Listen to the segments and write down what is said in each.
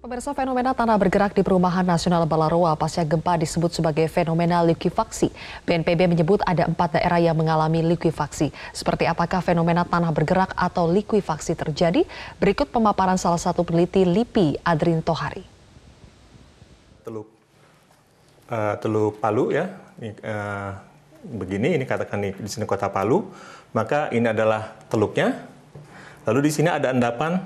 Pemirsa, fenomena tanah bergerak di Perumahan Nasional Balaroa pasca gempa disebut sebagai fenomena likuifaksi. BNPB menyebut ada 4 daerah yang mengalami likuifaksi. Seperti apakah fenomena tanah bergerak atau likuifaksi terjadi? Berikut pemaparan salah satu peneliti LIPI, Adrin Tohari. Teluk Palu ya, begini ini katakan di sini kota Palu, maka ini adalah teluknya. Lalu di sini ada endapan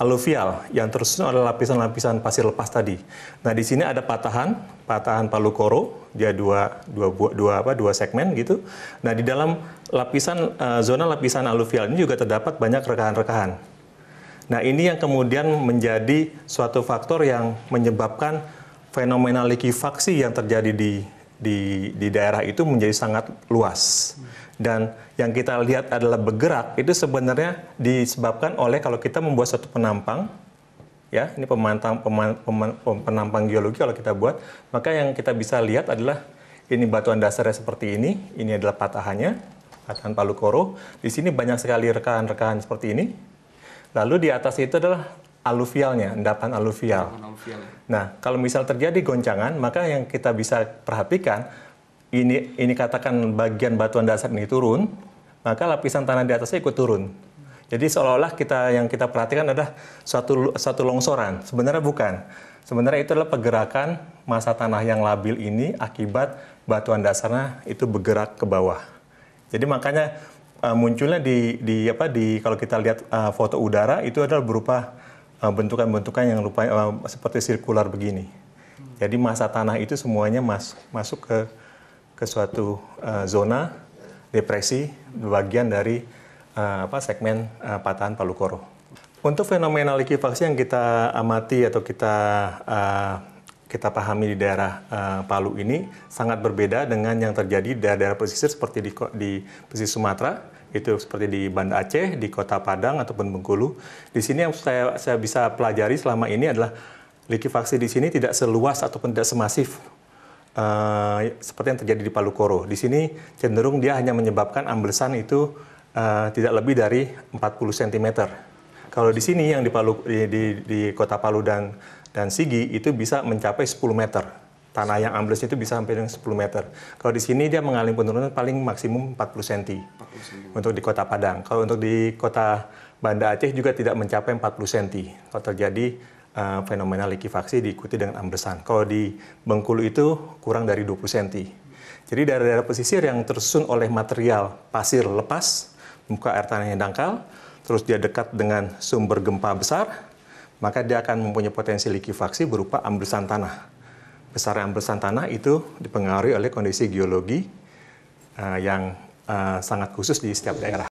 aluvial yang tersusun oleh lapisan-lapisan pasir lepas tadi. Nah, di sini ada patahan Palu Koro, dia dua segmen gitu. Nah, di dalam zona lapisan aluvial ini juga terdapat banyak rekahan-rekahan. Nah, ini yang kemudian menjadi suatu faktor yang menyebabkan fenomena likuifaksi yang terjadi di daerah itu menjadi sangat luas. Dan yang kita lihat adalah bergerak itu sebenarnya disebabkan oleh kalau kita membuat satu penampang, ya ini penampang geologi kalau kita buat, maka yang kita bisa lihat adalah ini batuan dasarnya seperti ini adalah patahan Palu Koro. Di sini banyak sekali rekahan-rekahan seperti ini. Lalu di atas itu adalah aluvialnya, endapan aluvial. Nah, kalau misal terjadi goncangan, maka yang kita bisa perhatikan ini katakan bagian batuan dasar ini turun, maka lapisan tanah di atasnya ikut turun. Jadi seolah-olah yang kita perhatikan adalah suatu longsoran. Sebenarnya bukan. Sebenarnya itu adalah pergerakan massa tanah yang labil ini akibat batuan dasarnya itu bergerak ke bawah. Jadi makanya munculnya kalau kita lihat foto udara itu adalah berupa bentukan-bentukan yang seperti sirkular begini. Jadi massa tanah itu semuanya masuk ke suatu zona depresi bagian dari segmen patahan Palu Koro. Untuk fenomena likuifaksi yang kita amati atau kita pahami di daerah Palu ini sangat berbeda dengan yang terjadi di daerah pesisir seperti di pesisir Sumatera, itu seperti di Banda Aceh, di Kota Padang ataupun Bengkulu. Di sini yang saya bisa pelajari selama ini adalah likuifaksi di sini tidak seluas ataupun tidak semasif seperti yang terjadi di Palu Koro. Di sini cenderung dia hanya menyebabkan amblesan itu tidak lebih dari 40 cm. Kalau di sini yang di Kota Palu dan Sigi itu bisa mencapai 10 meter. Tanah yang amblesnya itu bisa sampai dengan 10 meter. Kalau di sini dia mengalami penurunan paling maksimum 40 cm untuk di Kota Padang. Kalau untuk di Kota Banda Aceh juga tidak mencapai 40 cm. Kalau terjadi fenomena likuifaksi diikuti dengan amblesan. Kalau di Bengkulu itu kurang dari 20 cm. Jadi daerah-daerah pesisir yang tersusun oleh material pasir lepas, muka air tanahnya dangkal, terus dia dekat dengan sumber gempa besar, maka dia akan mempunyai potensi likuifaksi berupa amblesan tanah. Besar amblesan tanah itu dipengaruhi oleh kondisi geologi yang sangat khusus di setiap daerah.